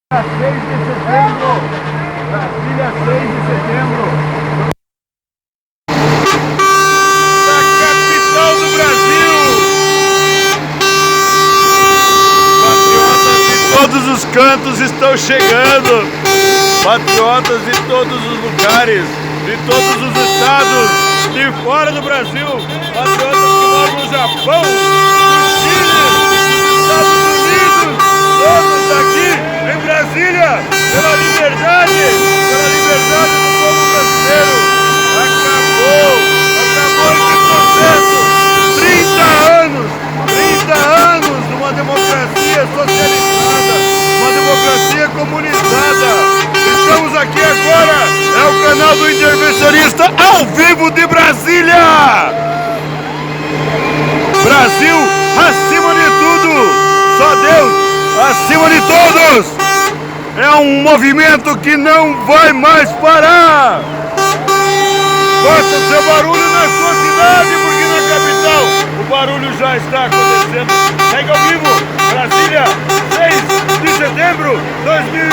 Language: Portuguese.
6 de setembro, Brasília, 6 de setembro. Da capital do Brasil. Patriotas de todos os cantos estão chegando. Patriotas de todos os lugares, de todos os estados, de fora do Brasil. Patriotas que moram no Japão, no Chile, nos Estados Unidos, todos aqui em Brasília, pela liberdade do povo brasileiro. Acabou esse processo. 30 anos de uma democracia socializada, uma democracia comunizada. Estamos aqui agora, é o canal do Intervencionista ao vivo de Brasília. Brasil acima de tudo, só Deus acima de todos. É um movimento que não vai mais parar. Faça o seu barulho na sua cidade, porque na capital o barulho já está acontecendo. Segue ao vivo, Brasília, 6 de setembro de 2020.